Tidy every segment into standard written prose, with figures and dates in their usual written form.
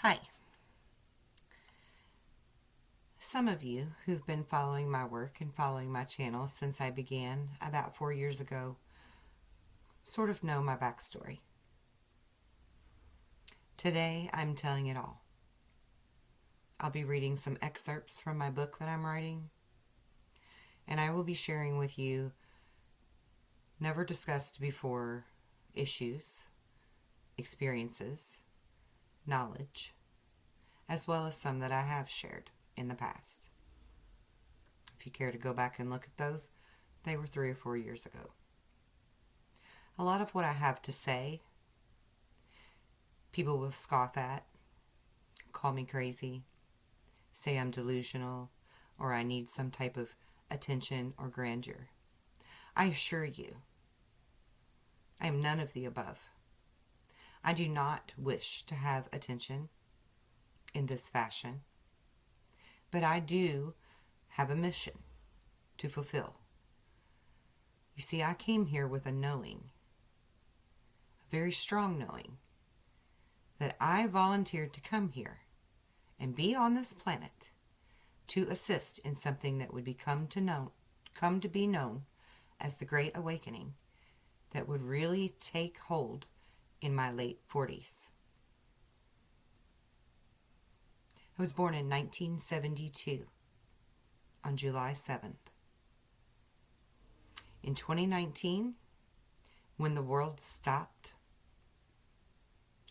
Hi. Some of you who've been following my work and following my channel since I began about 4 years ago sort of know my backstory. Today I'm telling it all. I'll be reading some excerpts from my book that I'm writing, and I will be sharing with you never discussed before issues, experiences, knowledge, as well as some that I have shared in the past. If you care to go back and look at those, they were 3 or 4 years ago. A lot of what I have to say, people will scoff at, call me crazy, say I'm delusional, or I need some type of attention or grandeur. I assure you, I am none of the above. I do not wish to have attention in this fashion, but I do have a mission to fulfill. You see, I came here with a knowing, a very strong knowing, that I volunteered to come here and be on this planet to assist in something that would come to be known as the Great Awakening, that would really take hold in my late 40s. I was born in 1972 on July 7th. In 2019, when the world stopped,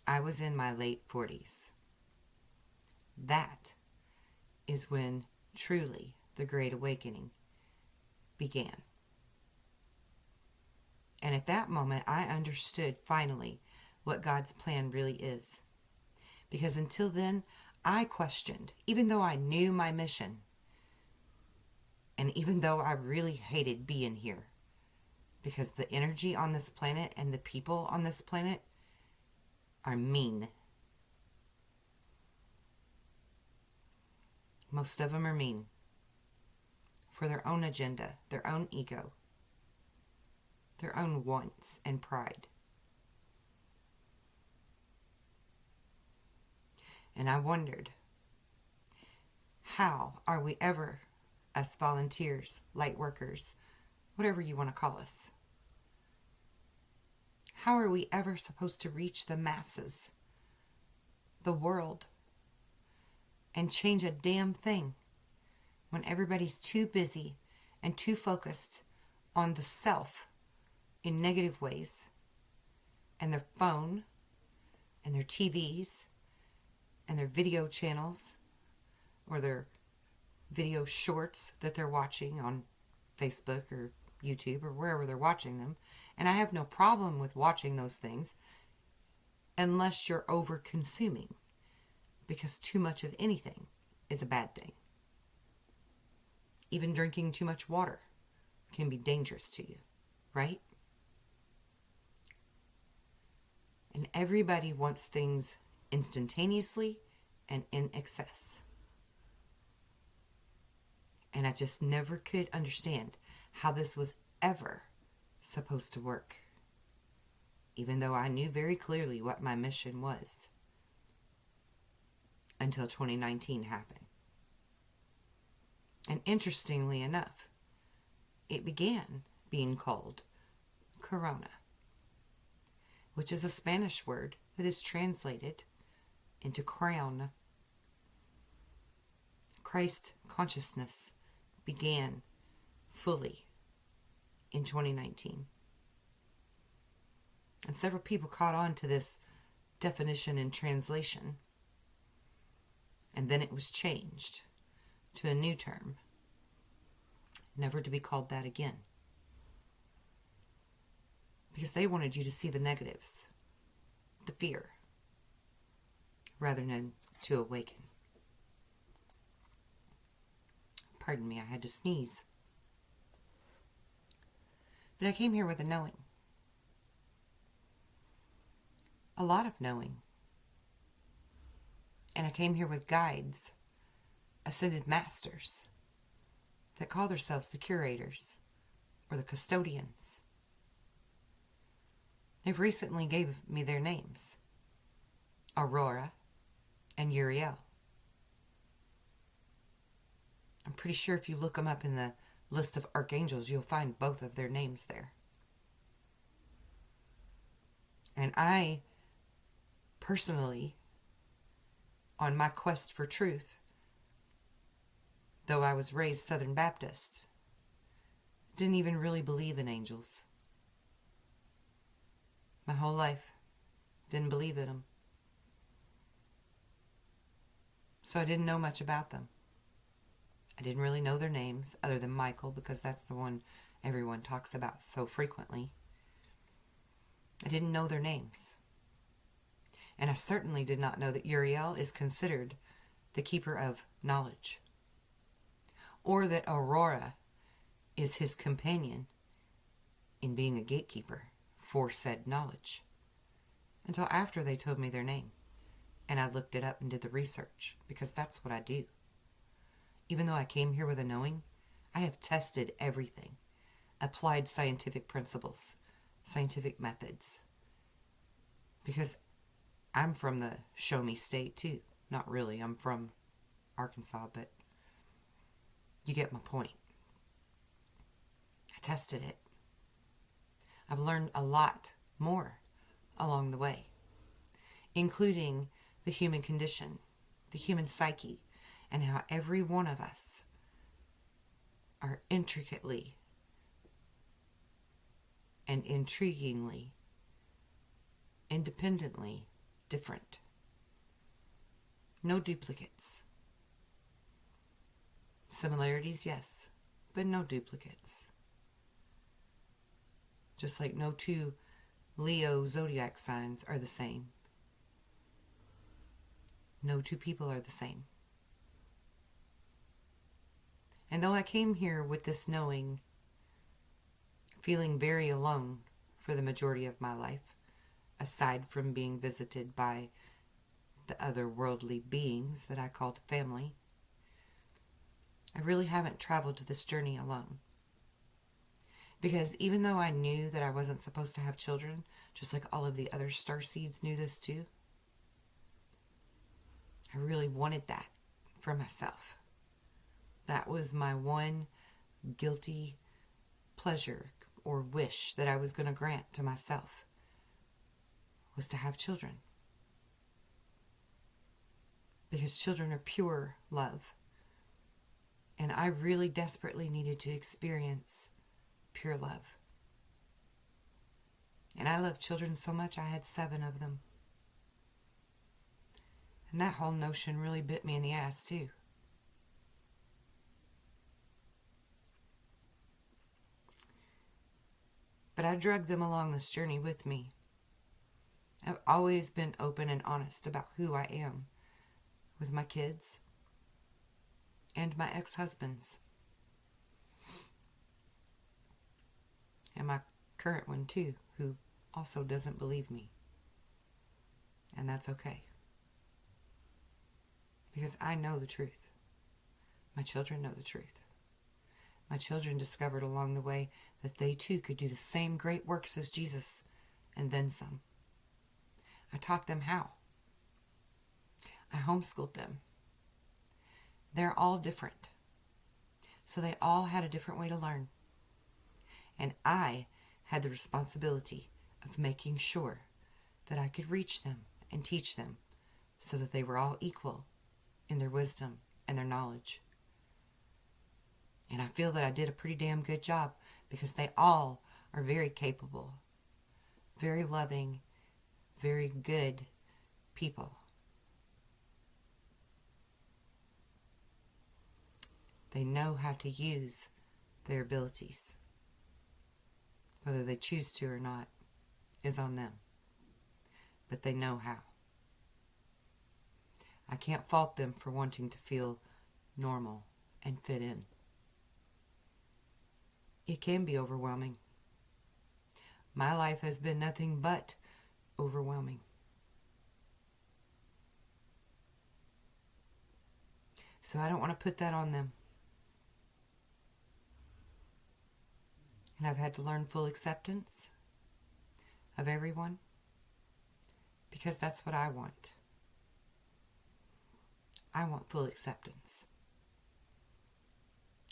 I was in my late 40s. That is when truly the Great Awakening began. And at that moment, I understood finally what God's plan really is. Because until then, I questioned, even though I knew my mission, and even though I really hated being here, because the energy on this planet and the people on this planet are mean. Most of them are mean for their own agenda, their own ego, their own wants and pride. And I wondered, how are we ever, us volunteers, light workers, whatever you want to call us, how are we ever supposed to reach the masses, the world, and change a damn thing when everybody's too busy and too focused on the self in negative ways, and their phone, and their TVs, and their video channels, or their video shorts that they're watching on Facebook or YouTube or wherever they're watching them. And I have no problem with watching those things unless you're over consuming, because too much of anything is a bad thing. Even drinking too much water can be dangerous to you, right? And everybody wants things instantaneously and in excess. And I just never could understand how this was ever supposed to work, even though I knew very clearly what my mission was, until 2019 happened. And interestingly enough, it began being called Corona, which is a Spanish word that is translated into crown. Christ consciousness began fully in 2019. And several people caught on to this definition and translation. And then it was changed to a new term, never to be called that again. Because they wanted you to see the negatives, the fear, rather than to awaken. Pardon me, I had to sneeze. But I came here with a knowing. A lot of knowing. And I came here with guides, ascended masters, that call themselves the curators or the custodians. They've recently gave me their names. Aurora, and Uriel. I'm pretty sure if you look them up in the list of archangels, you'll find both of their names there. And I, personally, on my quest for truth, though I was raised Southern Baptist, didn't even really believe in angels. My whole life, didn't believe in them. So I didn't know much about them. I didn't really know their names, other than Michael, because that's the one everyone talks about so frequently. I didn't know their names. And I certainly did not know that Uriel is considered the keeper of knowledge, or that Aurora is his companion in being a gatekeeper for said knowledge, until after they told me their name. And I looked it up and did the research, because that's what I do. Even though I came here with a knowing, I have tested everything, applied scientific principles, scientific methods, because I'm from the show me state too. Not really, I'm from Arkansas, but you get my point. I tested it. I've learned a lot more along the way, including the human condition, the human psyche, and how every one of us are intricately and intriguingly, independently different. No duplicates. Similarities, yes, but no duplicates. Just like no two Leo zodiac signs are the same. No two people are the same. And though I came here with this knowing, feeling very alone for the majority of my life, aside from being visited by the other worldly beings that I called family, I really haven't traveled to this journey alone. Because even though I knew that I wasn't supposed to have children, just like all of the other starseeds knew this too, I really wanted that for myself. That was my one guilty pleasure or wish that I was going to grant to myself, was to have children. Because children are pure love. And I really desperately needed to experience pure love. And I love children so much, I had 7 of them. And that whole notion really bit me in the ass too. But I dragged them along this journey with me. I've always been open and honest about who I am with my kids and my ex-husbands. And my current one too, who also doesn't believe me. And that's okay. Because I know the truth. My children know the truth. My children discovered along the way that they too could do the same great works as Jesus, and then some. I taught them how. I homeschooled them. They're all different. So they all had a different way to learn. And I had the responsibility of making sure that I could reach them and teach them so that they were all equal in their wisdom and their knowledge. And I feel that I did a pretty damn good job, because they all are very capable, very loving, very good people. They know how to use their abilities. Whether they choose to or not is on them. But they know how. I can't fault them for wanting to feel normal and fit in. It can be overwhelming. My life has been nothing but overwhelming. So I don't want to put that on them. And I've had to learn full acceptance of everyone, because that's what I want. I want full acceptance.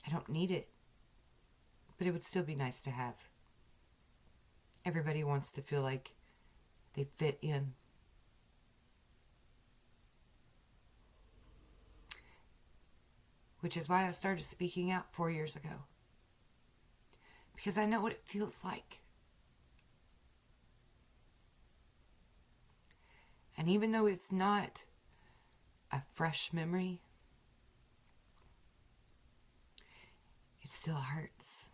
I don't need it, but it would still be nice to have. Everybody wants to feel like they fit in. Which is why I started speaking out 4 years ago. Because I know what it feels like. And even though it's not a fresh memory, it still hurts.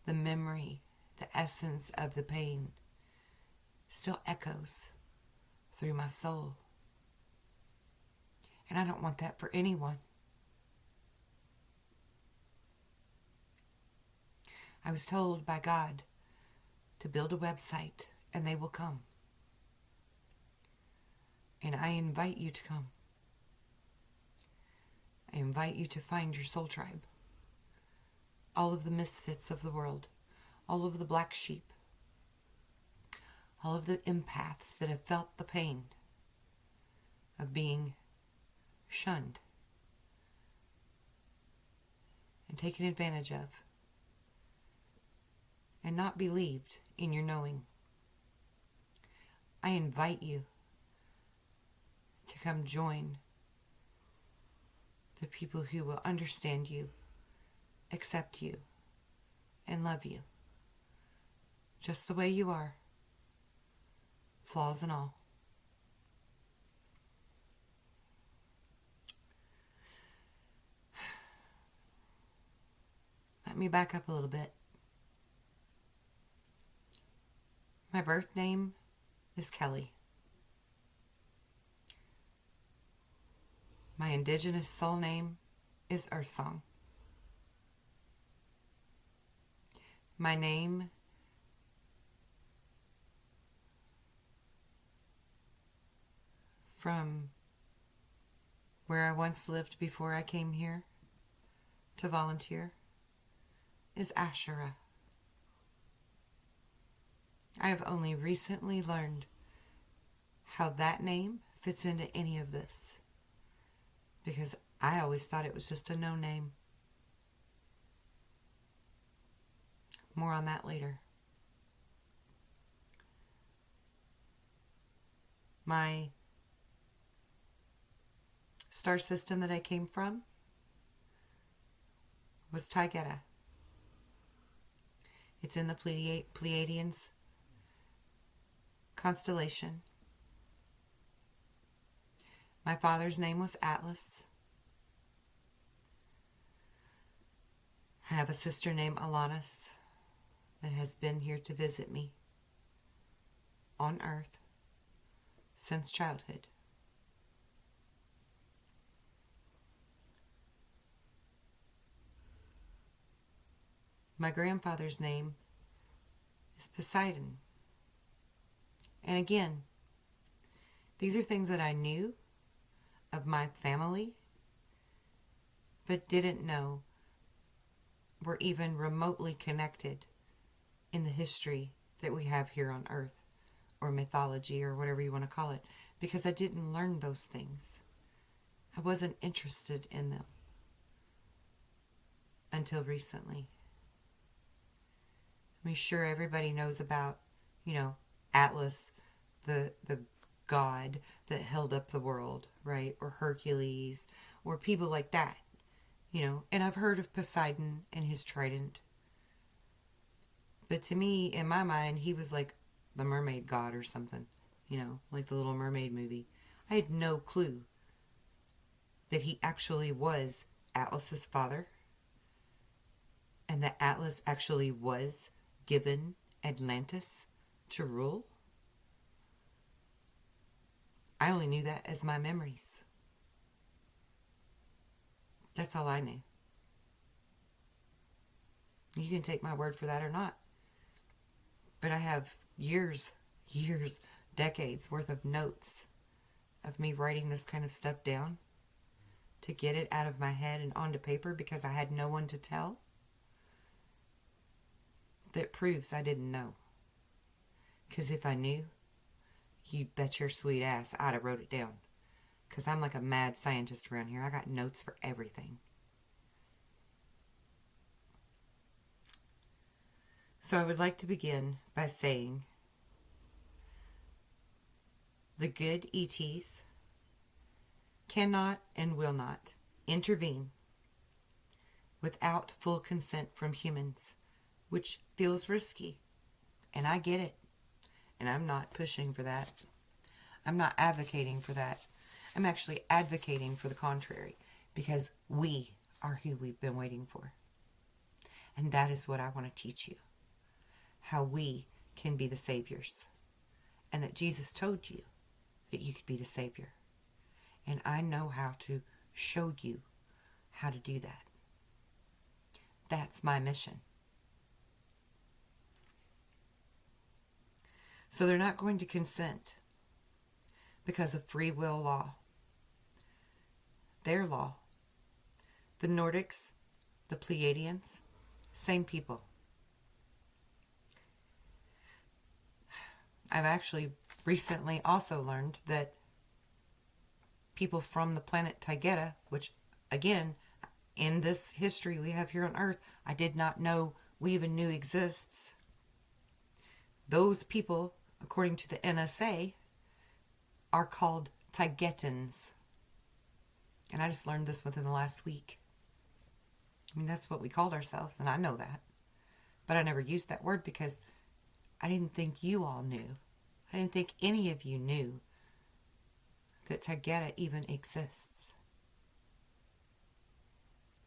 The memory, the essence of the pain, still echoes through my soul. And I don't want that for anyone. I was told by God to build a website and they will come. And I invite you to come. I invite you to find your soul tribe. All of the misfits of the world. All of the black sheep. All of the empaths that have felt the pain of being shunned and taken advantage of and not believed in your knowing. I invite you to come join the people who will understand you, accept you, and love you just the way you are, flaws and all. Let me back up a little bit. My birth name is Kelly. My indigenous soul name is Earthsong. My name from where I once lived before I came here to volunteer is Asherah. I have only recently learned how that name fits into any of this, because I always thought it was just a no name. More on that later. My star system that I came from was Taygeta. It's in the Pleadeans constellation. My father's name was Atlas. I have a sister named Alanis that has been here to visit me on Earth since childhood. My grandfather's name is Poseidon. And again, these are things that I knew of my family, but didn't know were even remotely connected in the history that we have here on Earth, or mythology, or whatever you want to call it, because I didn't learn those things. I wasn't interested in them until recently. I mean, sure, everybody knows about, Atlas, the god that held up the world, right? Or Hercules, or people like that, And I've heard of Poseidon and his trident. But to me, in my mind, he was like the mermaid god or something, like the Little Mermaid movie. I had no clue that he actually was Atlas's father, and that Atlas actually was given Atlantis to rule. I only knew that as my memories. That's all I knew. You can take my word for that or not. But I have years, decades worth of notes of me writing this kind of stuff down to get it out of my head and onto paper because I had no one to tell. That proves I didn't know. Because if I knew, you bet your sweet ass I'd have wrote it down. because I'm like a mad scientist around here. I got notes for everything. So I would like to begin by saying the good ETs cannot and will not intervene without full consent from humans, which feels risky. And I get it. And I'm not pushing for that. I'm not advocating for that. I'm actually advocating for the contrary, because we are who we've been waiting for. And that is what I want to teach you. How we can be the saviors. And that Jesus told you that you could be the savior. And I know how to show you how to do that. That's my mission. So they're not going to consent because of free will law. Their law. The Nordics, the Pleiadians, same people. I've actually recently also learned that people from the planet Taygeta, which again, in this history we have here on Earth, I did not know we even knew exists. Those people, according to the NSA, are called Taygetans. And I just learned this within the last week. I mean, that's what we called ourselves, and I know that. But I never used that word because I didn't think you all knew. I didn't think any of you knew that Taygeta even exists.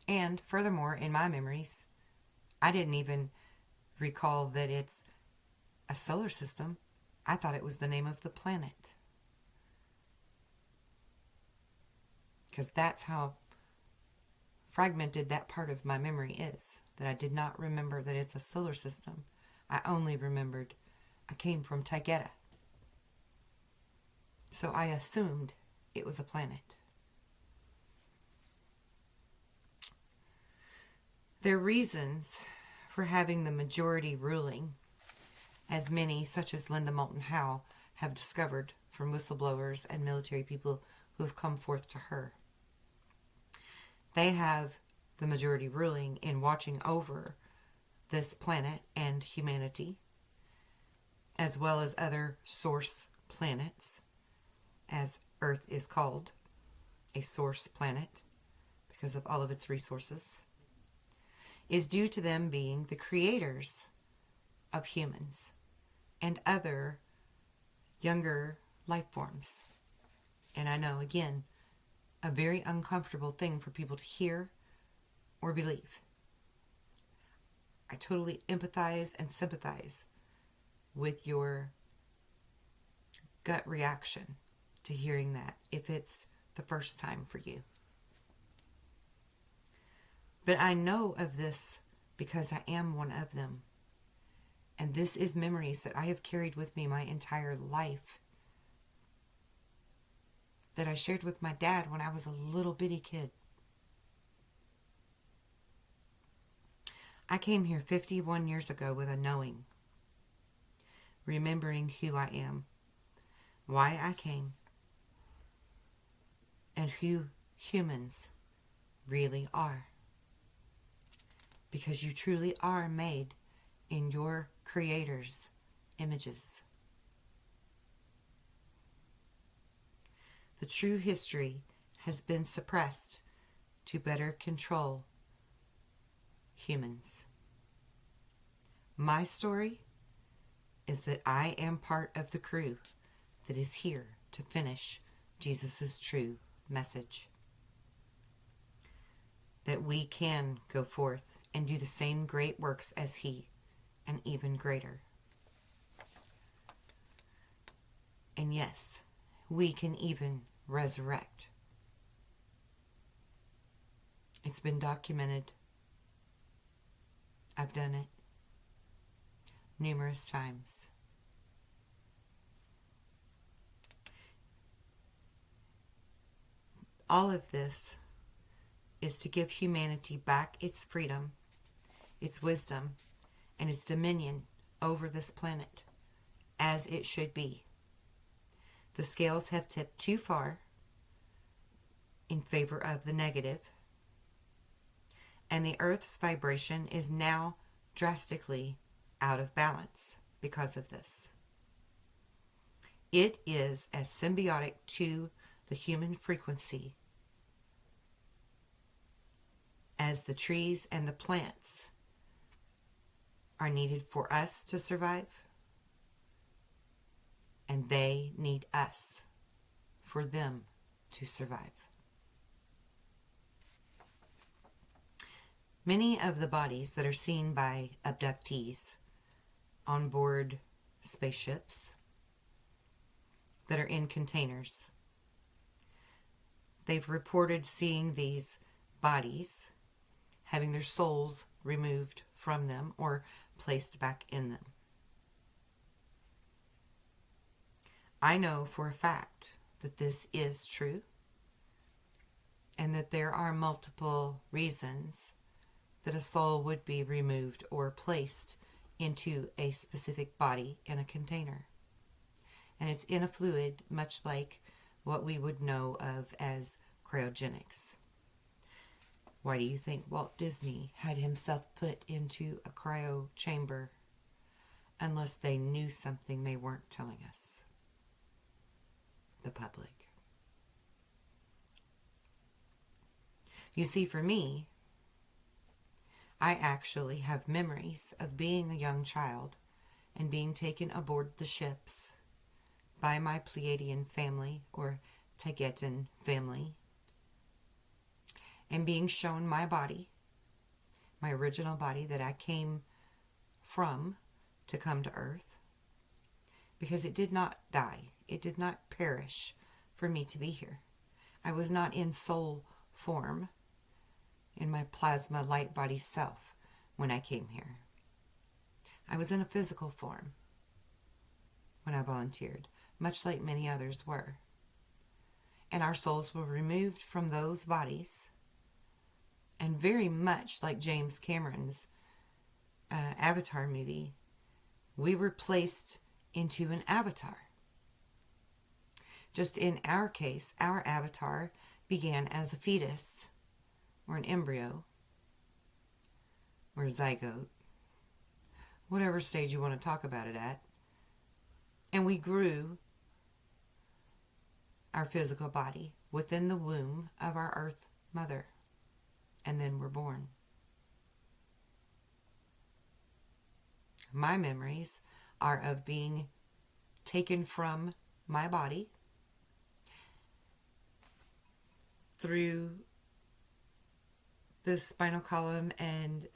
And furthermore, in my memories, I didn't even recall that it's a solar system. I thought it was the name of the planet. Because that's how fragmented that part of my memory is. That I did not remember that it's a solar system. I only remembered I came from Taygeta. So I assumed it was a planet. Their reasons for having the majority ruling, as many, such as Linda Moulton Howe, have discovered from whistleblowers and military people who have come forth to her. They have the majority ruling in watching over this planet and humanity, as well as other source planets, as Earth is called, a source planet, because of all of its resources, is due to them being the creators of humans and other younger life forms. And I know, again, a very uncomfortable thing for people to hear or believe. I totally empathize and sympathize with your gut reaction to hearing that, if it's the first time for you. But I know of this because I am one of them. And this is memories that I have carried with me my entire life, that I shared with my dad when I was a little bitty kid. I came here 51 years ago with a knowing, remembering who I am, why I came, and who humans really are. Because you truly are made in your Creator's images. The true history has been suppressed to better control humans. My story is that I am part of the crew that is here to finish Jesus' true message. That we can go forth and do the same great works as He, and even greater. And yes, we can even resurrect. It's been documented. I've done it numerous times. All of this is to give humanity back its freedom, its wisdom, and its dominion over this planet, as it should be. The scales have tipped too far, in favor of the negative, and the Earth's vibration is now drastically out of balance because of this. It is as symbiotic to the human frequency as the trees and the plants are needed for us to survive, and they need us for them to survive. Many of the bodies that are seen by abductees on board spaceships that are in containers, they've reported seeing these bodies having their souls removed from them or placed back in them. I know for a fact that this is true, and that there are multiple reasons that a soul would be removed or placed into a specific body in a container. And it's in a fluid, much like what we would know of as cryogenics. Why do you think Walt Disney had himself put into a cryo chamber unless they knew something they weren't telling us? The public. You see, for me, I actually have memories of being a young child and being taken aboard the ships by my Pleiadian family or Taygetan family, and being shown my body, my original body that I came from to come to Earth, because it did not die. It did not perish for me to be here. I was not in soul form, in my plasma light body self, when I came here. I was in a physical form when I volunteered, much like many others were. And our souls were removed from those bodies, and very much like James Cameron's Avatar movie, we were placed into an avatar. Just in our case, our avatar began as a fetus, or an embryo, or a zygote, whatever stage you want to talk about it at. And we grew our physical body within the womb of our Earth Mother, and then we're born. My memories are of being taken from my body through the spinal column and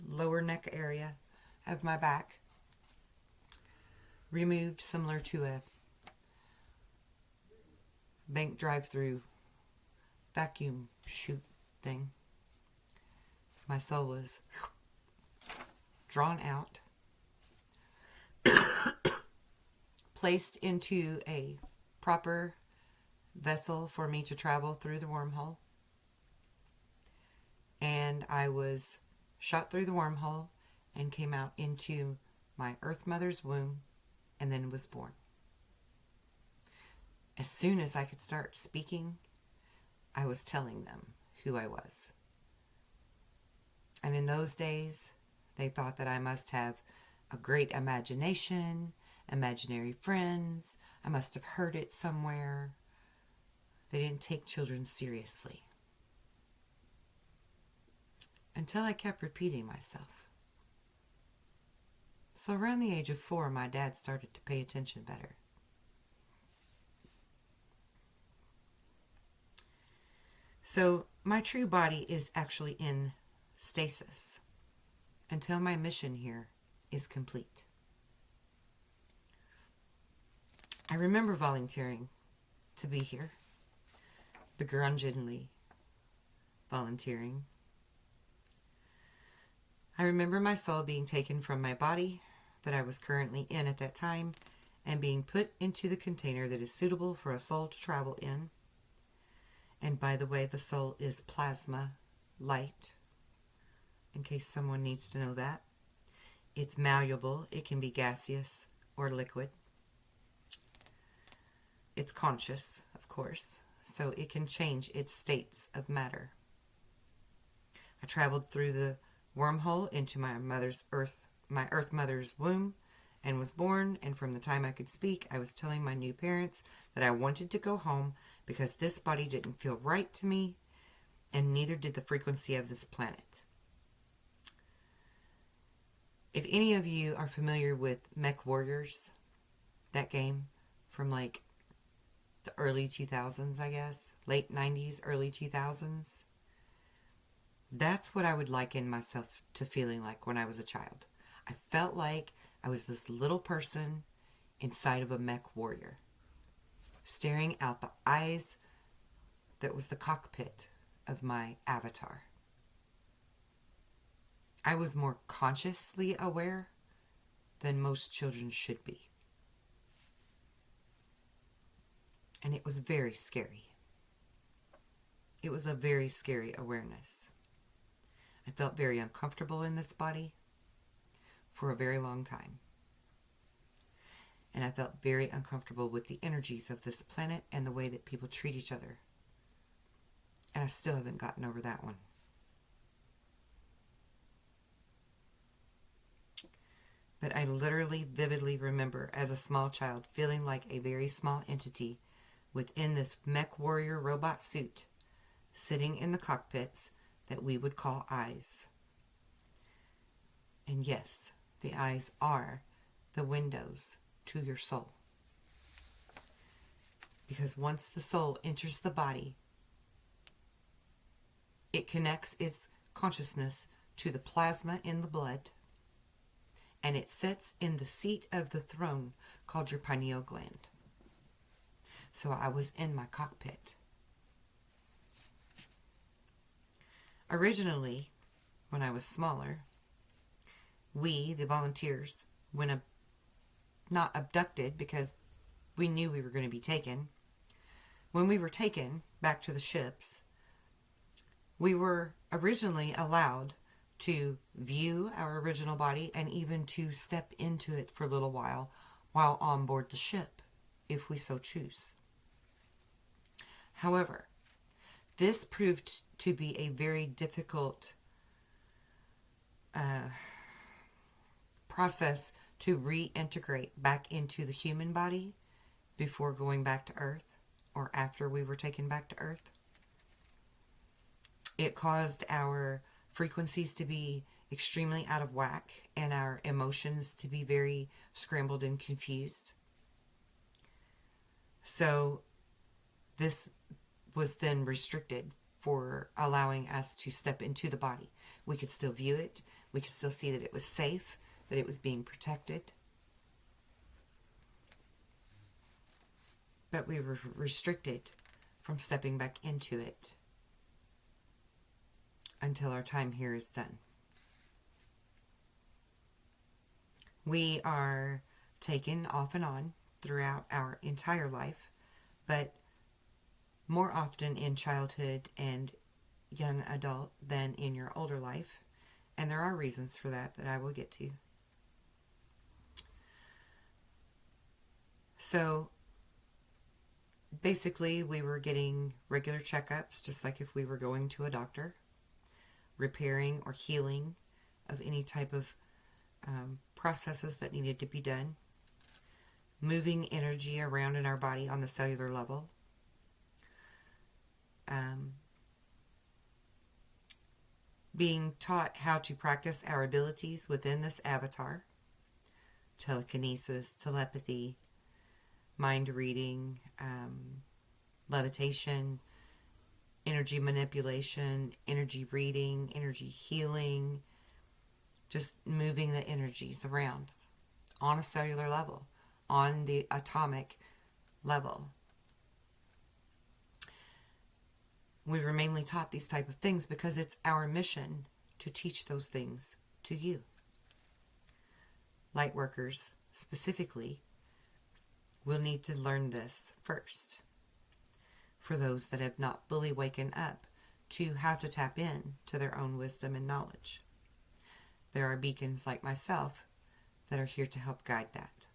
lower neck area of my back, removed similar to a bank drive-through vacuum chute thing. My soul was drawn out, placed into a proper vessel for me to travel through the wormhole, and I was shot through the wormhole and came out into my Earth Mother's womb, and then was born. As soon as I could start speaking, I was telling them who I was. And in those days, they thought that I must have a great imagination, imaginary friends. I must have heard it somewhere. They didn't take children seriously. Until I kept repeating myself. So around the age of 4, my dad started to pay attention better. So my true body is actually in stasis until my mission here is complete. I remember volunteering to be here, begrudgingly volunteering. I remember my soul being taken from my body that I was currently in at that time and being put into the container that is suitable for a soul to travel in. And by the way, the soul is plasma light, in case someone needs to know that. It's malleable. It can be gaseous or liquid. It's conscious, of course, so it can change its states of matter. I traveled through the wormhole into my Earth mother's womb, and was born, and from the time I could speak, I was telling my new parents that I wanted to go home because this body didn't feel right to me, and neither did the frequency of this planet. If any of you are familiar with Mech Warriors, that game from like the early 2000s, I guess, late 90s, early 2000s, that's what I would liken myself to feeling like when I was a child. I felt like I was this little person inside of a mech warrior, staring out the eyes that was the cockpit of my avatar. I was more consciously aware than most children should be. And it was very scary. It was a very scary awareness. I felt very uncomfortable in this body for a very long time. And I felt very uncomfortable with the energies of this planet and the way that people treat each other. And I still haven't gotten over that one. But I literally, vividly remember as a small child feeling like a very small entity within this mech warrior robot suit, sitting in the cockpits that we would call eyes. And yes, the eyes are the windows to your soul. Because once the soul enters the body, it connects its consciousness to the plasma in the blood, and it sits in the seat of the throne called your pineal gland. So I was in my cockpit. Originally, when I was smaller, we, the volunteers, when not abducted because we knew we were going to be taken, when we were taken back to the ships, we were originally allowed to view our original body and even to step into it for a little while on board the ship, if we so choose. However, this proved to be a very difficult process to reintegrate back into the human body before going back to Earth or after we were taken back to Earth. It caused our frequencies to be extremely out of whack and our emotions to be very scrambled and confused. So this was then restricted for allowing us to step into the body. We could still view it. We could still see that it was safe, that it was being protected. But we were restricted from stepping back into it until our time here is done. We are taken off and on throughout our entire life, but more often in childhood and young adult than in your older life. And there are reasons for that I will get to. So basically we were getting regular checkups, just like if we were going to a doctor, repairing or healing of any type of processes that needed to be done, moving energy around in our body on the cellular level, being taught how to practice our abilities within this avatar, telekinesis, telepathy, mind reading, levitation, energy manipulation, energy reading, energy healing, just moving the energies around on a cellular level, on the atomic level. We were mainly taught these type of things because it's our mission to teach those things to you. Light workers, specifically, will need to learn this first. For those that have not fully waken up to how to tap in to their own wisdom and knowledge. There are beacons like myself that are here to help guide that.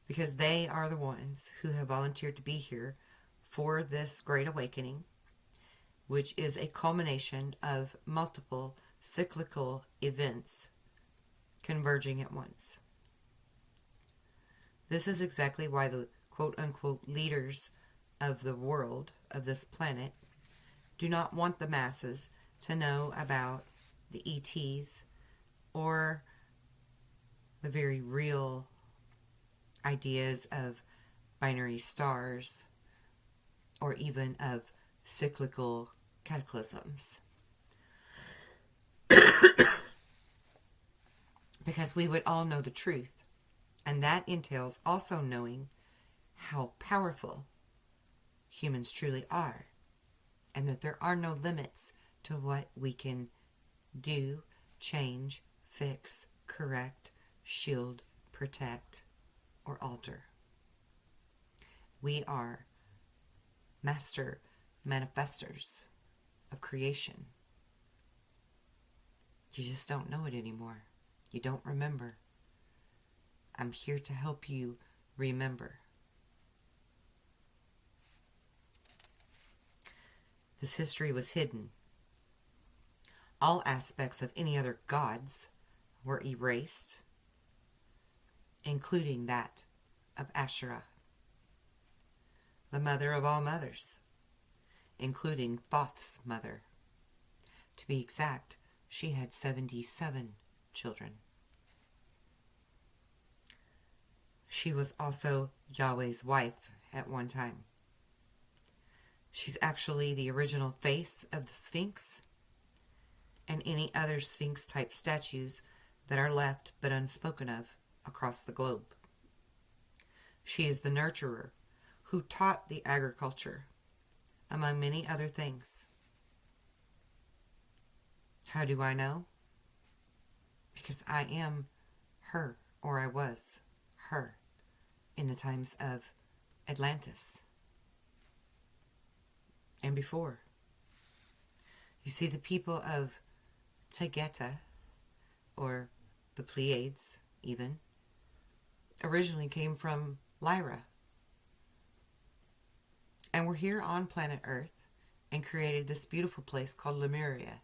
because they are the ones who have volunteered to be here for this great awakening, which is a culmination of multiple cyclical events converging at once. This is exactly why the quote-unquote leaders of the world, of this planet, do not want the masses to know about the ETs or the very real ideas of binary stars or even of cyclical cataclysms. Because we would all know the truth, and that entails also knowing how powerful humans truly are, and that there are no limits to what we can do, change, fix, correct, shield, protect, or alter. We are master manifestors of creation. You just don't know it anymore. You don't remember. I'm here to help you remember. This history was hidden. All aspects of any other gods were erased, including that of Asherah, the mother of all mothers, including Thoth's mother. To be exact, she had 77 children. She was also Yahweh's wife at one time. She's actually the original face of the Sphinx and any other Sphinx-type statues that are left but unspoken of across the globe. She is the nurturer who taught the agriculture, among many other things. How do I know? Because I am her, or I was her, in the times of Atlantis and before. You see, the people of Taygeta, or the Pleiades even, originally came from Lyra, and were here on planet Earth and created this beautiful place called Lemuria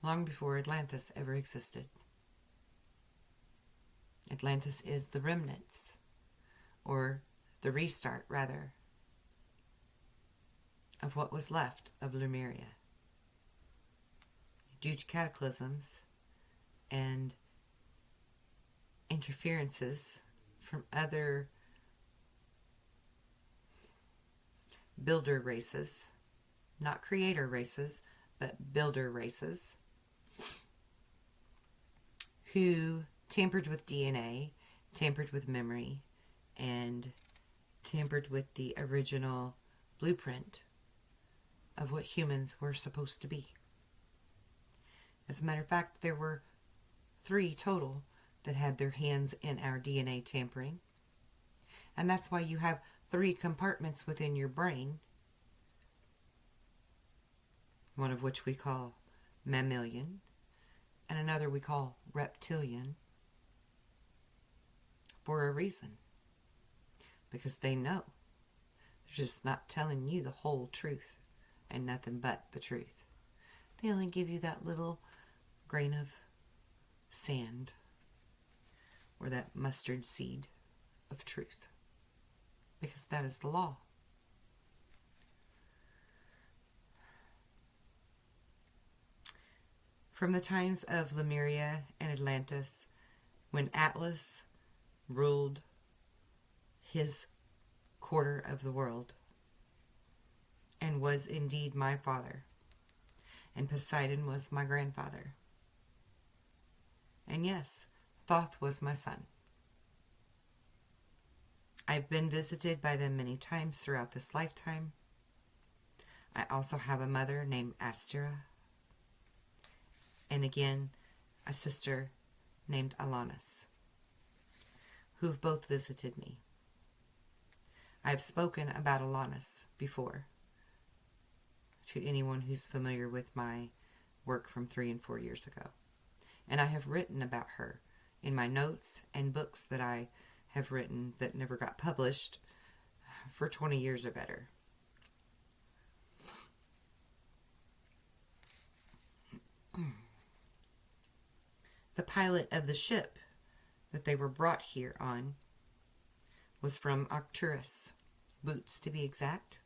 long before Atlantis ever existed. Atlantis is the remnants, or the restart rather, of what was left of Lemuria due to cataclysms and interferences from other builder races, not creator races, but builder races, who tampered with DNA, tampered with memory, and tampered with the original blueprint of what humans were supposed to be. As a matter of fact, there were 3 total that had their hands in our DNA tampering. And that's why you have 3 compartments within your brain, one of which we call mammalian, and another we call reptilian, for a reason. Because they know. They're just not telling you the whole truth and nothing but the truth. They only give you that little grain of sand or that mustard seed of truth. Because that is the law. From the times of Lemuria and Atlantis, when Atlas ruled his quarter of the world and was indeed my father, and Poseidon was my grandfather, and yes, Thoth was my son. I've been visited by them many times throughout this lifetime. I also have a mother named Astera, and again, a sister named Alanis, who've both visited me. I've spoken about Alanis before to anyone who's familiar with my work from 3 and 4 years ago. And I have written about her in my notes and books that I have written that never got published for 20 years or better. The pilot of the ship that they were brought here on was from Arcturus, Boots to be exact.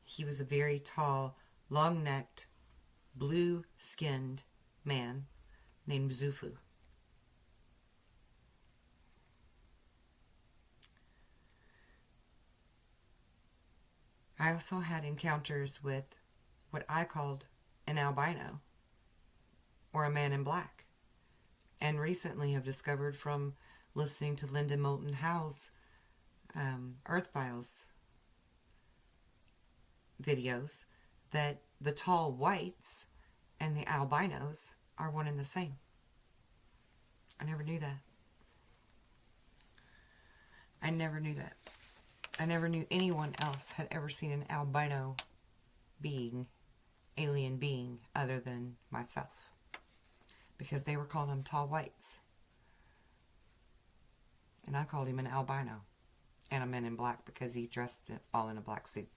He was a very tall, long-necked, blue-skinned man named Zufu. I also had encounters with what I called an albino, or a man in black, and recently have discovered from listening to Linda Moulton Howe's Earth Files videos that the tall whites and the albinos are one and the same. I never knew that. I never knew that. I never knew anyone else had ever seen an albino being, alien being, other than myself. Because they were calling them tall whites. And I called him an albino. And a man in black because he dressed all in a black suit.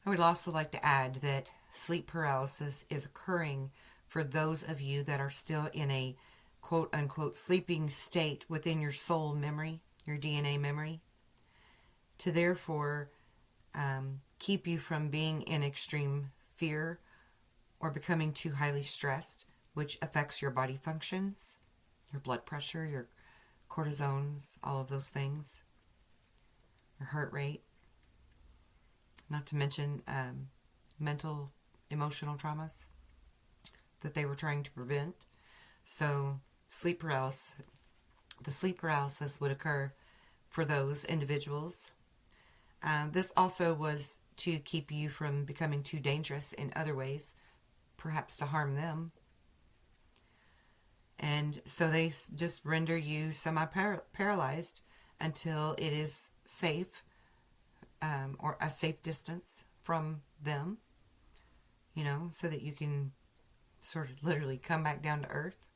I would also like to add that sleep paralysis is occurring for those of you that are still in a quote-unquote sleeping state within your soul memory, your DNA memory, to therefore keep you from being in extreme fear or becoming too highly stressed, which affects your body functions, your blood pressure, your cortisones, all of those things, your heart rate, not to mention mental, emotional traumas that they were trying to prevent. So the sleep paralysis would occur for those individuals. This also was to keep you from becoming too dangerous in other ways, perhaps to harm them. And so they just render you semi-paralyzed until it is safe, or a safe distance from them, so that you can sort of literally come back down to earth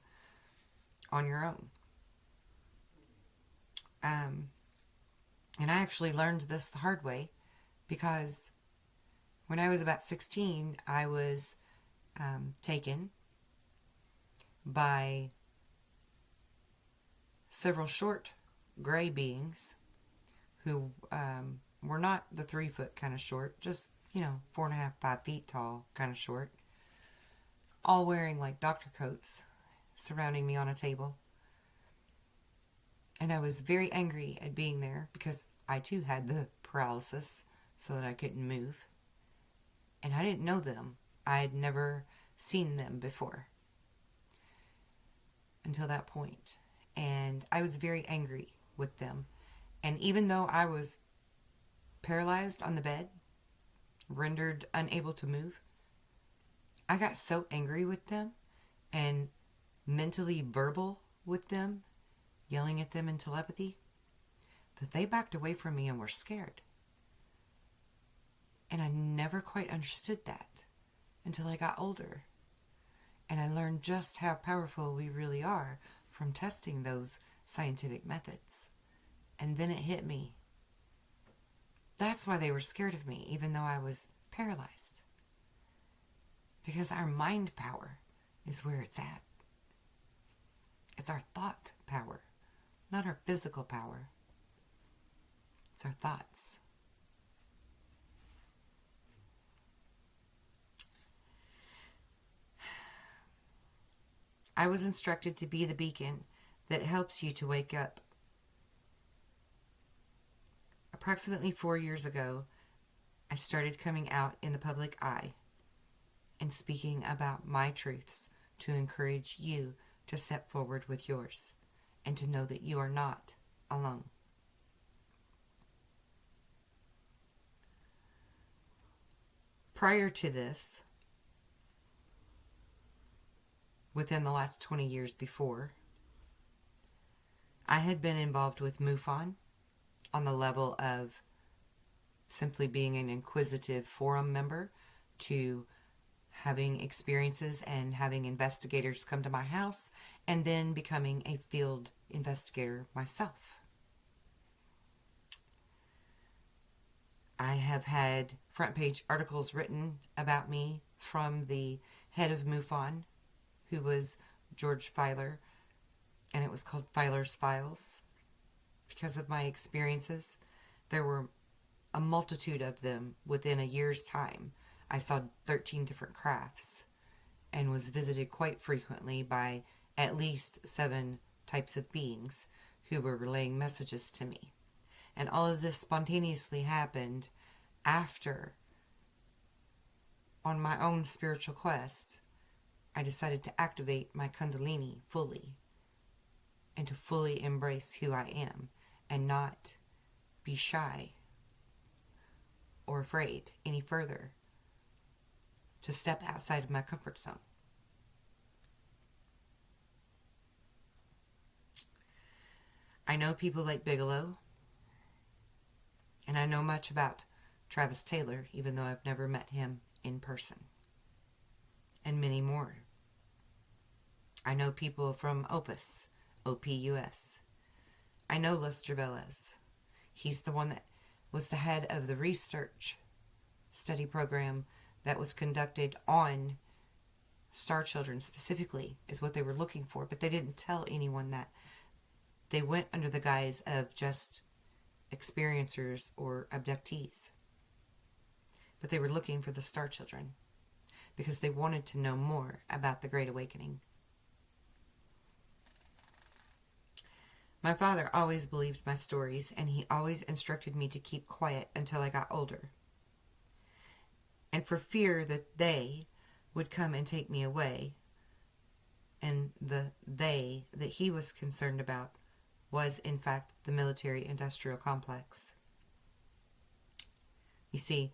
on your own. And I actually learned this the hard way because when I was about 16, I was taken by several short gray beings who were not the 3-foot kind of short, just 4.5, 5 feet tall kind of short, all wearing like doctor coats, surrounding me on a table. And I was very angry at being there because I too had the paralysis so that I couldn't move. And I didn't know them. I had never seen them before until that point. And I was very angry with them. And even though I was paralyzed on the bed, rendered unable to move, I got so angry with them and mentally verbal with them, yelling at them in telepathy, that they backed away from me and were scared. And I never quite understood that until I got older. And I learned just how powerful we really are from testing those scientific methods. And then it hit me. That's why they were scared of me, even though I was paralyzed. Because our mind power is where it's at. It's our thought power, not our physical power. It's our thoughts. I was instructed to be the beacon that helps you to wake up. Approximately 4 years ago, I started coming out in the public eye and speaking about my truths to encourage you to step forward with yours and to know that you are not alone. Prior to this, within the last 20 years before, I had been involved with MUFON on the level of simply being an inquisitive forum member to having experiences and having investigators come to my house and then becoming a field investigator myself. I have had front page articles written about me from the head of MUFON, who was George Filer, and it was called Filer's Files. Because of my experiences, there were a multitude of them within a year's time. I saw 13 different crafts and was visited quite frequently by at least 7 types of beings who were relaying messages to me. And all of this spontaneously happened after, on my own spiritual quest, I decided to activate my Kundalini fully and to fully embrace who I am and not be shy or afraid any further to step outside of my comfort zone. I know people like Bigelow, and I know much about Travis Taylor, even though I've never met him in person, and many more. I know people from Opus, OPUS. I know Lester Velez. He's the one that was the head of the research study program that was conducted on star children specifically, is what they were looking for, but they didn't tell anyone that. They went under the guise of just experiencers or abductees. But they were looking for the star children because they wanted to know more about the Great Awakening. My father always believed my stories, and he always instructed me to keep quiet until I got older. And for fear that they would come and take me away, and the they that he was concerned about was, in fact, the military-industrial complex. You see,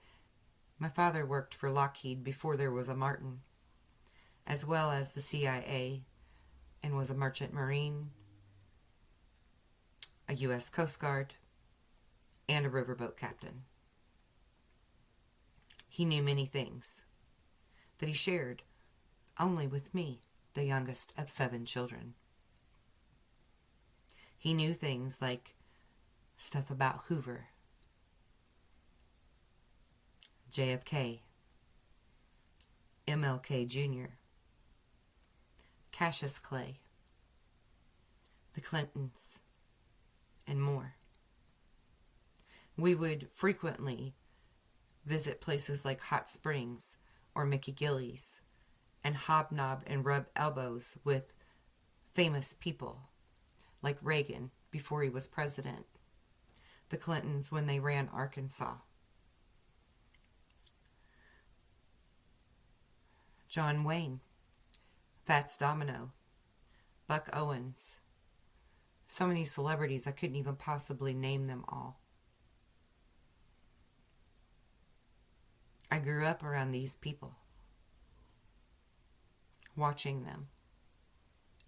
my father worked for Lockheed before there was a Martin, as well as the CIA, and was a merchant marine, a U.S. Coast Guard, and a riverboat captain. He knew many things that he shared only with me, the youngest of 7 children. He knew things like stuff about Hoover, JFK, MLK Jr., Cassius Clay, the Clintons, and more. We would frequently visit places like Hot Springs or Mickey Gillies and hobnob and rub elbows with famous people like Reagan before he was president, the Clintons when they ran Arkansas, John Wayne, Fats Domino, Buck Owens. So many celebrities I couldn't even possibly name them all. I grew up around these people, watching them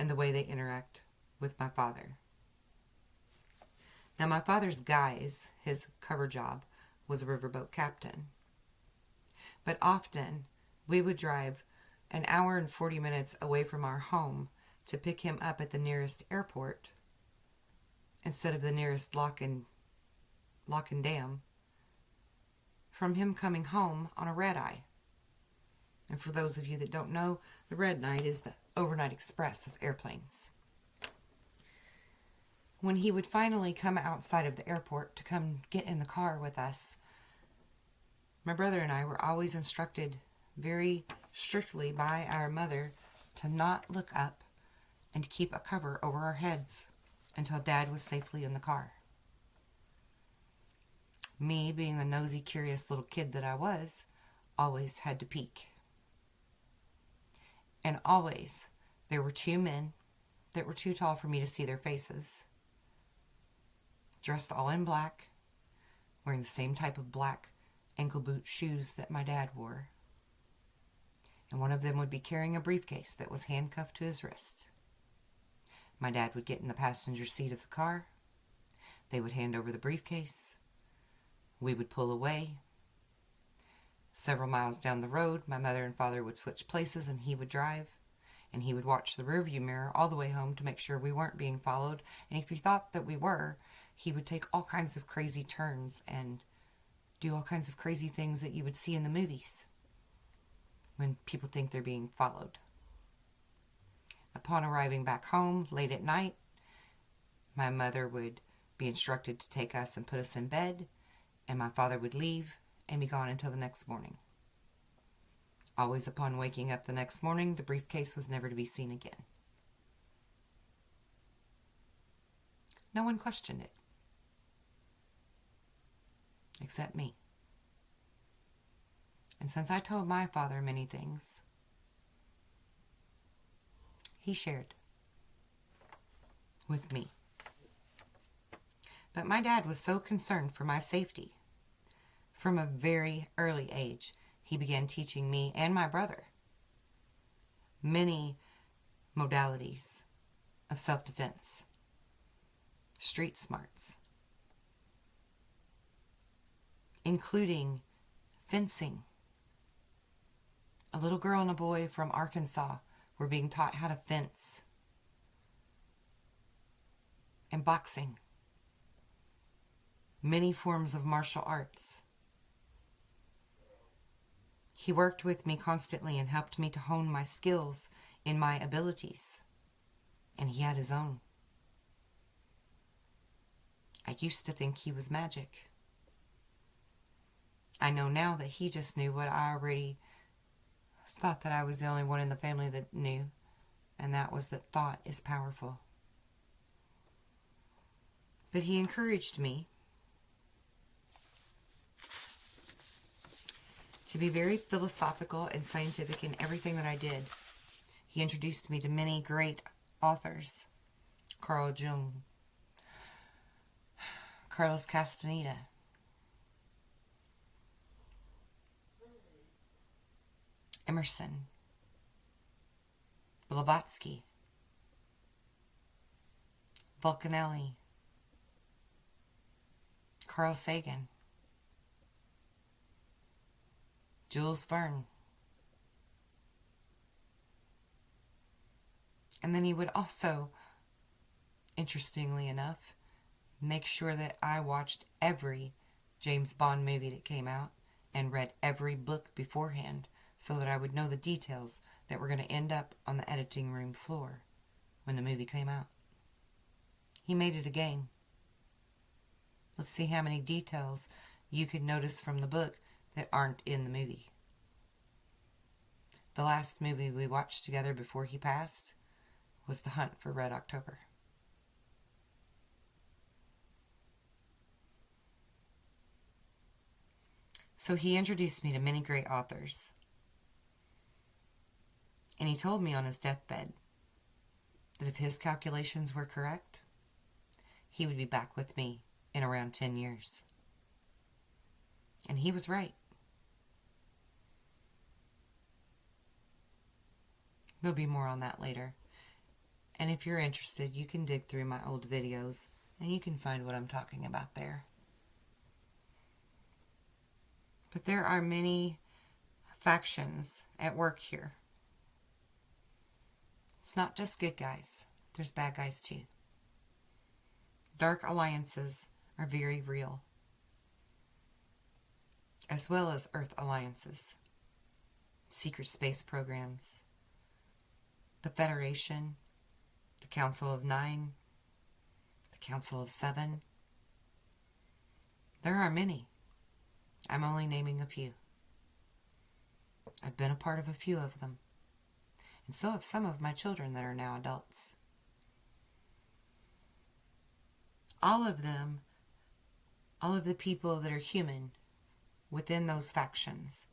and the way they interact with my father. Now, my father's guise, his cover job, was a riverboat captain. But often, we would drive an hour and 40 minutes away from our home to pick him up at the nearest airport instead of the nearest lock and dam, from him coming home on a red-eye. And for those of you that don't know, the red night is the overnight express of airplanes. When he would finally come outside of the airport to come get in the car with us, my brother and I were always instructed very strictly by our mother to not look up and keep a cover over our heads until Dad was safely in the car. Me, being the nosy, curious little kid that I was, always had to peek. And always, there were 2 men that were too tall for me to see their faces, dressed all in black, wearing the same type of black ankle boot shoes that my dad wore. And one of them would be carrying a briefcase that was handcuffed to his wrist. My dad would get in the passenger seat of the car. They would hand over the briefcase. We would pull away. Several miles down the road, my mother and father would switch places and he would drive. And he would watch the rearview mirror all the way home to make sure we weren't being followed. And if he thought that we were, he would take all kinds of crazy turns and do all kinds of crazy things that you would see in the movies when people think they're being followed. Upon arriving back home late at night, my mother would be instructed to take us and put us in bed, and my father would leave and be gone until the next morning. Always upon waking up the next morning, the briefcase was never to be seen again. No one questioned it, except me. And since I told my father many things, he shared with me. But my dad was so concerned for my safety. From a very early age, he began teaching me and my brother many modalities of self-defense, street smarts, including fencing. A little girl and a boy from Arkansas were being taught how to fence, and boxing. Many forms of martial arts. He worked with me constantly and helped me to hone my skills in my abilities. And he had his own. I used to think he was magic. I know now that he just knew what I already thought, that I was the only one in the family that knew. And that was that thought is powerful. But he encouraged me to be very philosophical and scientific in everything that I did. He introduced me to many great authors. Carl Jung, Carlos Castaneda, Emerson, Blavatsky, Vulcanelli, Carl Sagan, Jules Verne. And then he would also, interestingly enough, make sure that I watched every James Bond movie that came out and read every book beforehand so that I would know the details that were going to end up on the editing room floor when the movie came out. He made it a game. Let's see how many details you could notice from the book that aren't in the movie. The last movie we watched together before he passed was The Hunt for Red October. So he introduced me to many great authors. And he told me on his deathbed that if his calculations were correct, he would be back with me in around 10 years. And he was right. There'll be more on that later. And if you're interested, you can dig through my old videos and you can find what I'm talking about there. But there are many factions at work here. It's not just good guys. There's bad guys too. Dark alliances are very real, as well as Earth alliances, secret space programs, the Federation, the Council of Nine, the Council of Seven. There are many. I'm only naming a few. I've been a part of a few of them, and so have some of my children that are now adults. All of them, all of the people that are human within those factions,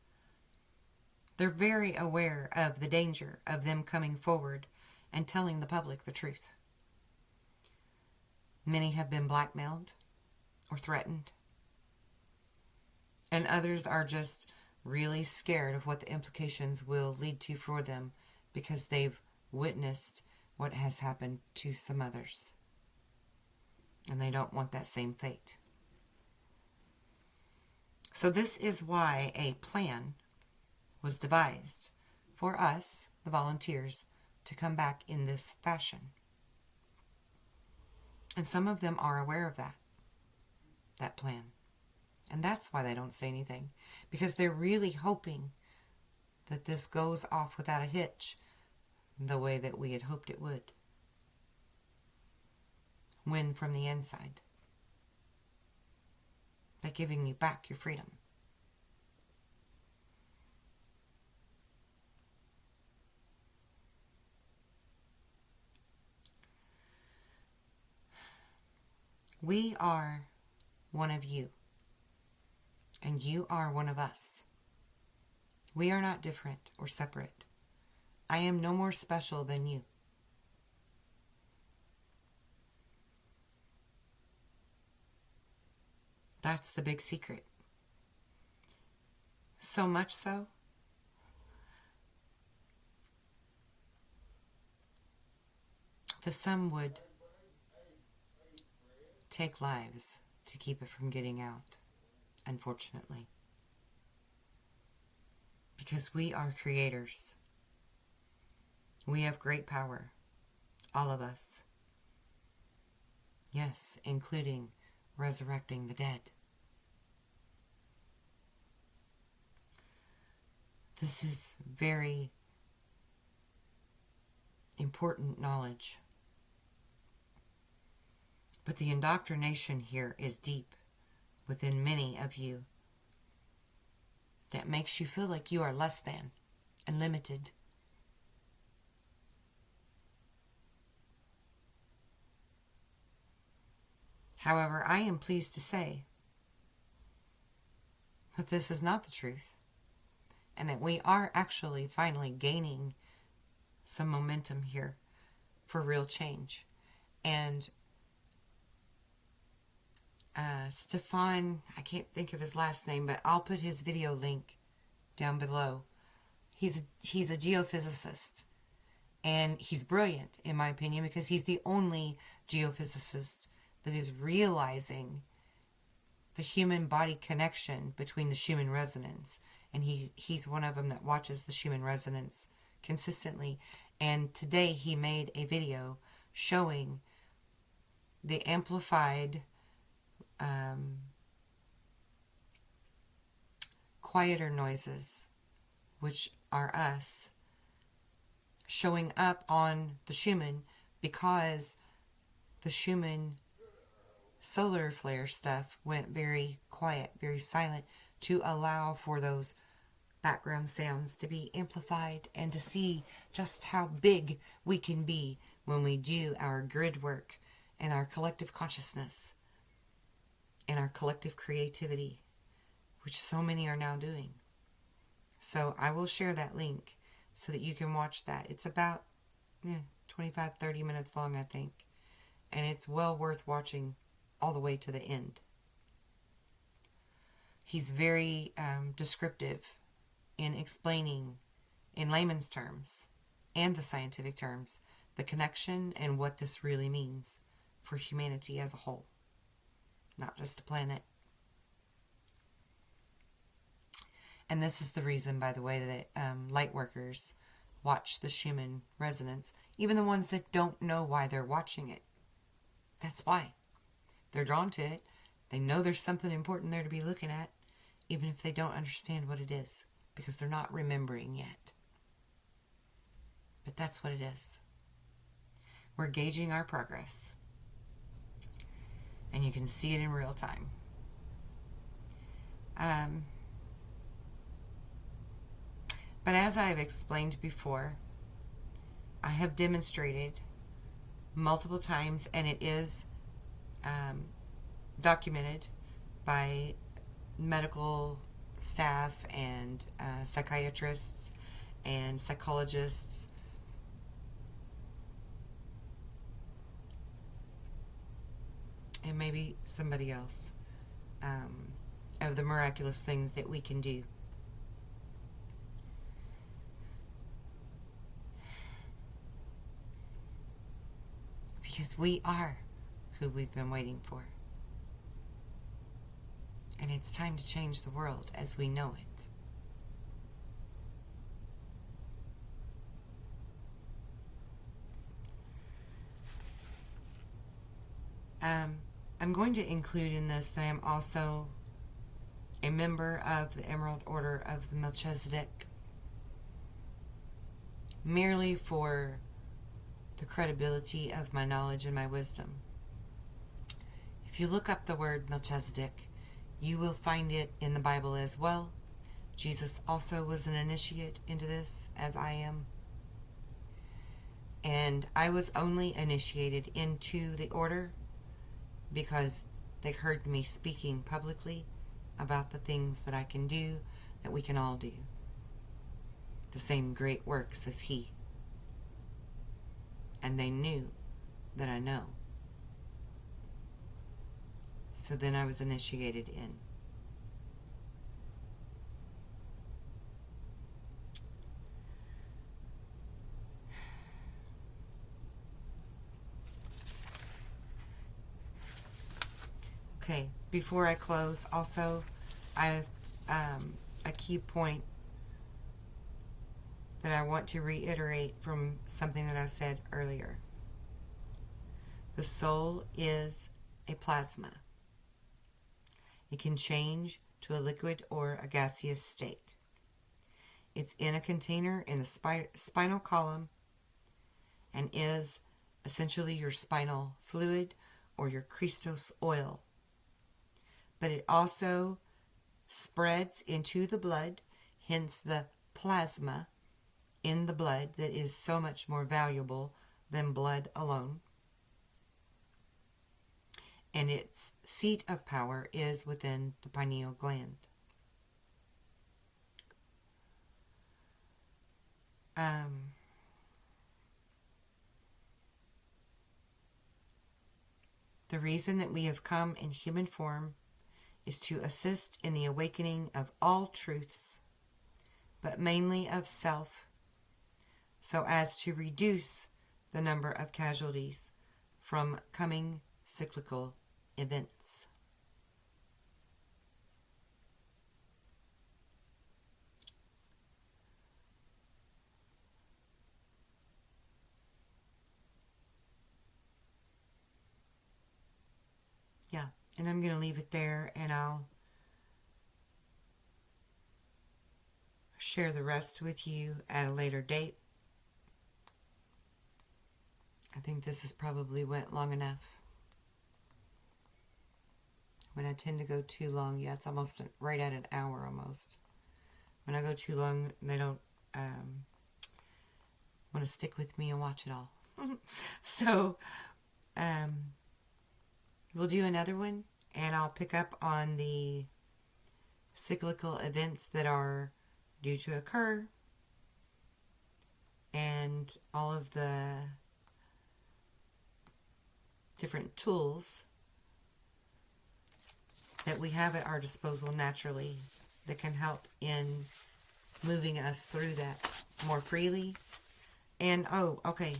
they're very aware of the danger of them coming forward and telling the public the truth. Many have been blackmailed or threatened, and others are just really scared of what the implications will lead to for them because they've witnessed what has happened to some others, and they don't want that same fate. So this is why a plan was devised for us, the volunteers, to come back in this fashion. And some of them are aware of that plan. And that's why they don't say anything, because they're really hoping that this goes off without a hitch the way that we had hoped it would. Win from the inside by giving you back your freedom. We are one of you, and you are one of us. We are not different or separate. I am no more special than you. That's the big secret. So much so that some would take lives to keep it from getting out, unfortunately. Because we are creators. We have great power, all of us. Yes, including resurrecting the dead. This is very important knowledge. But the indoctrination here is deep within many of you that makes you feel like you are less than and limited. However, I am pleased to say that this is not the truth, and that we are actually finally gaining some momentum here for real change. And Stefan, I can't think of his last name, but I'll put his video link down below. He's a geophysicist, and he's brilliant in my opinion, because he's the only geophysicist that is realizing the human body connection between the Schumann resonance. And he's one of them that watches the Schumann resonance consistently. And today he made a video showing the amplified quieter noises, which are us, showing up on the Schumann, because the Schumann solar flare stuff went very quiet, very silent, to allow for those background sounds to be amplified and to see just how big we can be when we do our grid work and our collective consciousness and our collective creativity, which so many are now doing. So I will share that link so that you can watch that. It's about 25-30 minutes long, I think. And it's well worth watching all the way to the end. He's very descriptive in explaining, in layman's terms and the scientific terms, the connection and what this really means for humanity as a whole, not just the planet. And this is the reason, by the way, that light workers watch the Schumann resonance, even the ones that don't know why they're watching it. That's why. They're drawn to it. They know there's something important there to be looking at, even if they don't understand what it is, because they're not remembering yet. But that's what it is. We're gauging our progress. And you can see it in real time. But as I've explained before, I have demonstrated multiple times, and it is documented by medical staff and psychiatrists and psychologists, and maybe somebody else, of the miraculous things that we can do. Because we are who we've been waiting for. And it's time to change the world as we know it. I'm going to include in this that I am also a member of the Emerald Order of the Melchizedek, merely for the credibility of my knowledge and my wisdom. If you look up the word Melchizedek, you will find it in the Bible as well. Jesus also was an initiate into this, as I am. And I was only initiated into the order because they heard me speaking publicly about the things that I can do, that we can all do. The same great works as he. And they knew that I know. So then I was initiated in. Okay, before I close, also, I have a key point that I want to reiterate from something that I said earlier. The soul is a plasma. It can change to a liquid or a gaseous state. It's in a container in the spinal column and is essentially your spinal fluid or your Christos oil. But it also spreads into the blood, hence the plasma in the blood that is so much more valuable than blood alone. And its seat of power is within the pineal gland. The reason that we have come in human form is to assist in the awakening of all truths, but mainly of self, so as to reduce the number of casualties from coming cyclical events. Yeah, and I'm going to leave it there, and I'll share the rest with you at a later date. I think this has probably went long enough. When I tend to go too long, yeah, it's almost right at an hour almost. When I go too long, they don't want to stick with me and watch it all. So, we'll do another one, and I'll pick up on the cyclical events that are due to occur and all of the different tools that we have at our disposal naturally that can help in moving us through that more freely. And, oh, okay,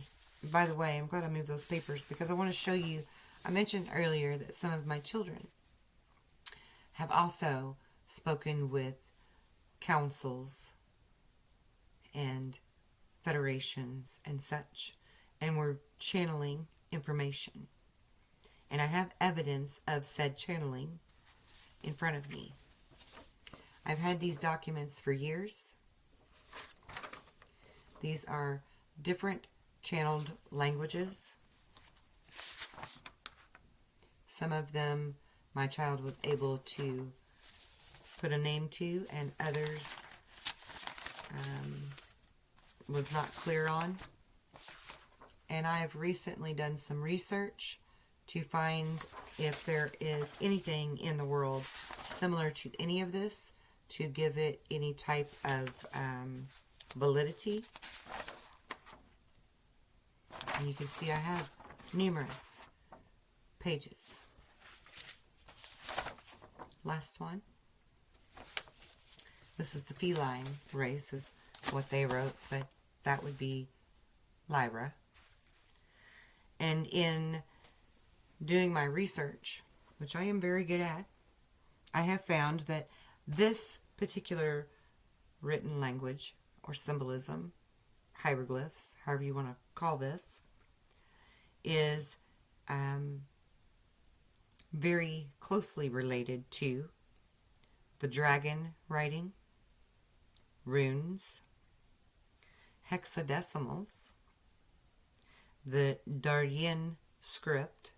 by the way, I'm glad I moved those papers because I want to show you, I mentioned earlier that some of my children have also spoken with councils and federations and such, and were channeling information. And I have evidence of said channeling in front of me. I've had these documents for years. These are different channeled languages. Some of them my child was able to put a name to, and others was not clear on. And I have recently done some research to find if there is anything in the world similar to any of this to give it any type of validity. And you can see I have numerous pages. Last one. This is the feline race, is what they wrote, but that would be Lyra. And in doing my research, which I am very good at, I have found that this particular written language or symbolism, hieroglyphs, however you want to call this, is very closely related to the dragon writing, runes, hexadecimals, the Daryan script,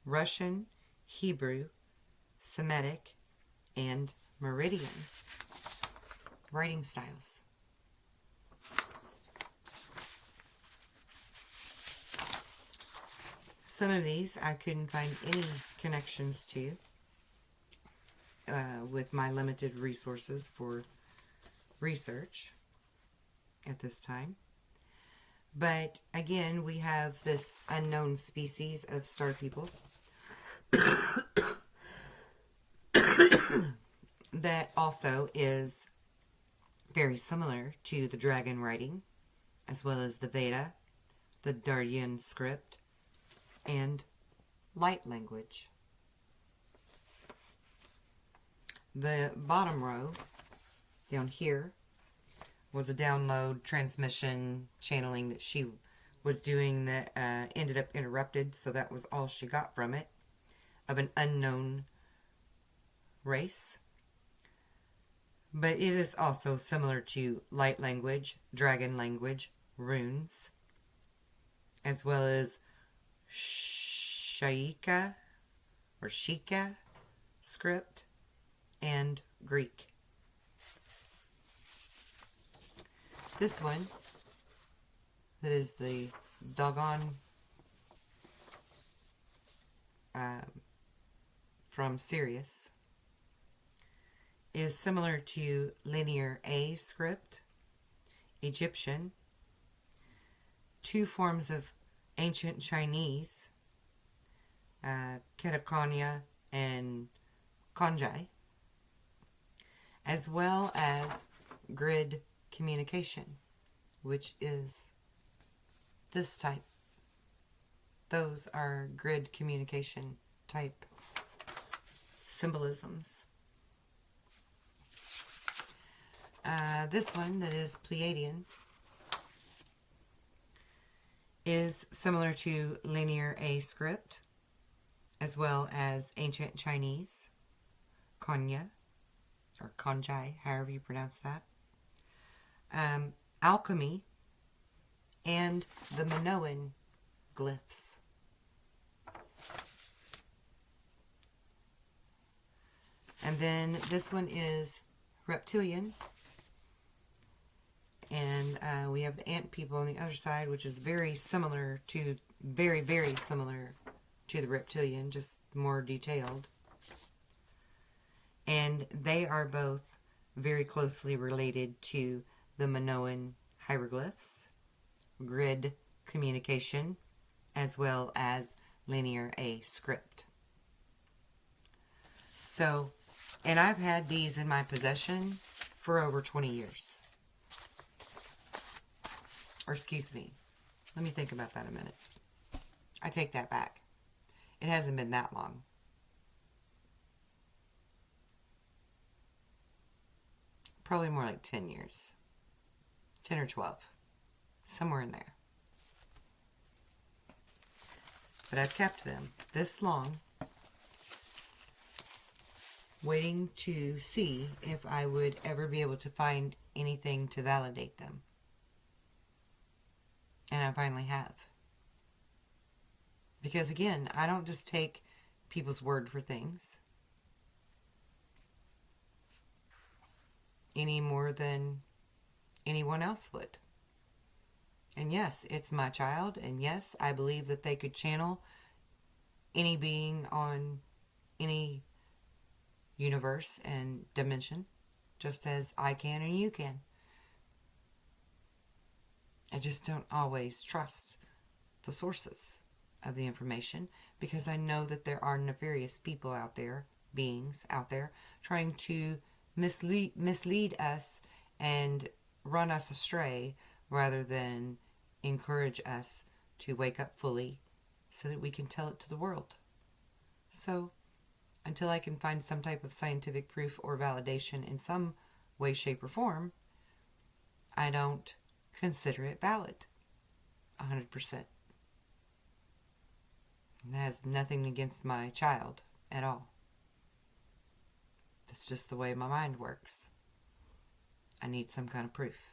Russian, Hebrew, Semitic, and Meridian writing styles. Some of these I couldn't find any connections to with my limited resources for research at this time. But again, we have this unknown species of star people that also is very similar to the dragon writing, as well as the Veda, the Daryan script, and light language. The bottom row down here was a download transmission channeling that she was doing that ended up interrupted, so that was all she got from it, of an unknown race. But it is also similar to light language, dragon language, runes, as well as Shika script, and Greek. This one, that is the doggone from Sirius, is similar to linear A script, Egyptian, two forms of ancient Chinese, Katakanya and Kanjai, as well as grid communication, which is this type. Those are grid communication type symbolisms. This one that is Pleiadian is similar to linear A script, as well as ancient Chinese, Kanya, or Kanjai, however you pronounce that, alchemy, and the Minoan glyphs. And then this one is reptilian, and we have the ant people on the other side, which is very similar to, very, very similar to the reptilian, just more detailed. And they are both very closely related to the Minoan hieroglyphs, grid communication, as well as linear A script. So, and I've had these in my possession for over 20 years. Or excuse me, let me think about that a minute. I take that back. It hasn't been that long. Probably more like 10 years. 10 or 12. Somewhere in there. But I've kept them this long, waiting to see if I would ever be able to find anything to validate them. And I finally have. Because again, I don't just take people's word for things any more than anyone else would. And yes, it's my child, and yes, I believe that they could channel any being on any universe and dimension, just as I can and you can. I just don't always trust the sources of the information, because I know that there are nefarious people out there, beings out there, trying to mislead us and run us astray, rather than encourage us to wake up fully so that we can tell it to the world. So, until I can find some type of scientific proof or validation in some way, shape, or form, I don't consider it valid 100%. It has nothing against my child at all. That's just the way my mind works. I need some kind of proof.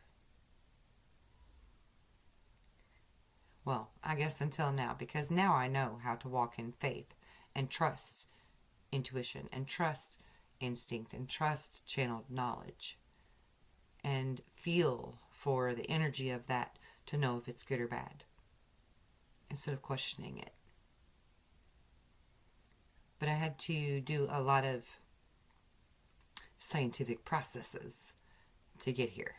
Well, I guess until now, because now I know how to walk in faith and trust intuition and trust instinct and trust channeled knowledge and feel for the energy of that to know if it's good or bad instead of questioning it. But I had to do a lot of scientific processes to get here.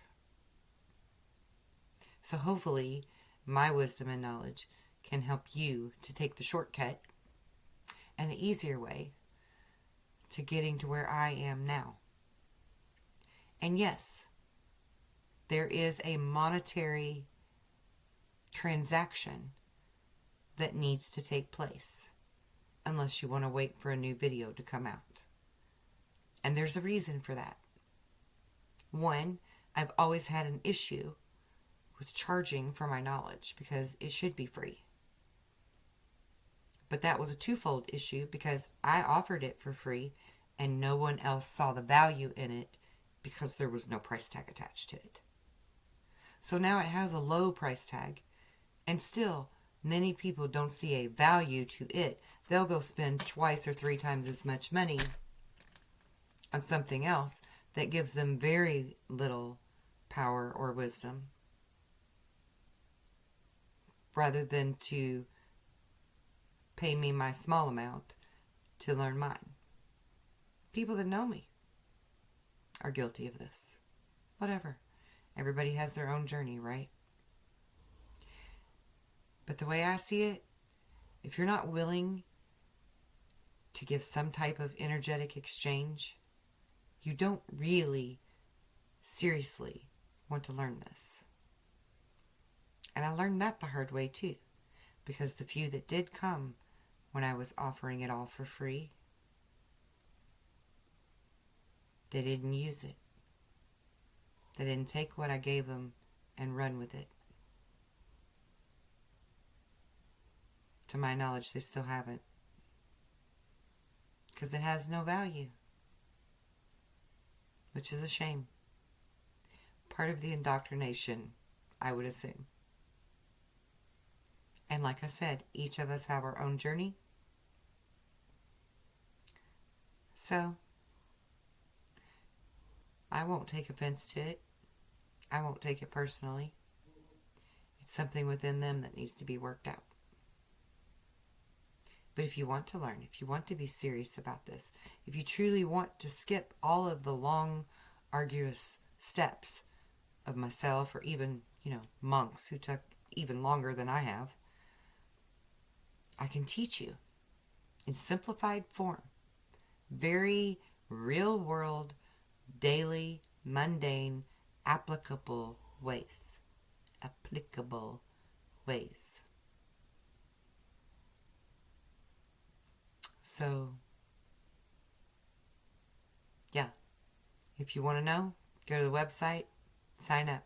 So hopefully my wisdom and knowledge can help you to take the shortcut and the easier way to getting to where I am now. And yes, there is a monetary transaction that needs to take place unless you want to wait for a new video to come out. And there's a reason for that. One, I've always had an issue with charging for my knowledge because it should be free. But that was a twofold issue because I offered it for free and no one else saw the value in it because there was no price tag attached to it. So now it has a low price tag and still many people don't see a value to it. They'll go spend twice or three times as much money on something else that gives them very little power or wisdom rather than to pay me my small amount to learn mine. People that know me are guilty of this. Whatever. Everybody has their own journey, right? But the way I see it, if you're not willing to give some type of energetic exchange, you don't really seriously want to learn this. And I learned that the hard way too, because the few that did come when I was offering it all for free, they didn't use it. They didn't take what I gave them and run with it. To my knowledge, they still haven't. Because it has no value. Which is a shame. Part of the indoctrination, I would assume. And like I said, each of us have our own journey. So, I won't take offense to it. I won't take it personally. It's something within them that needs to be worked out. But if you want to learn, if you want to be serious about this, if you truly want to skip all of the long, arduous steps of myself or even, monks who took even longer than I have, I can teach you in simplified form, very real world, daily, mundane, applicable ways. So, yeah, if you want to know, go to the website, sign up,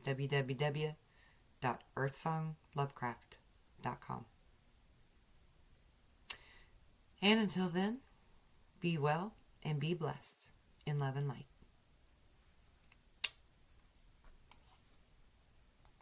www.earthsonglovecraft.com. And until then, be well and be blessed in love and light.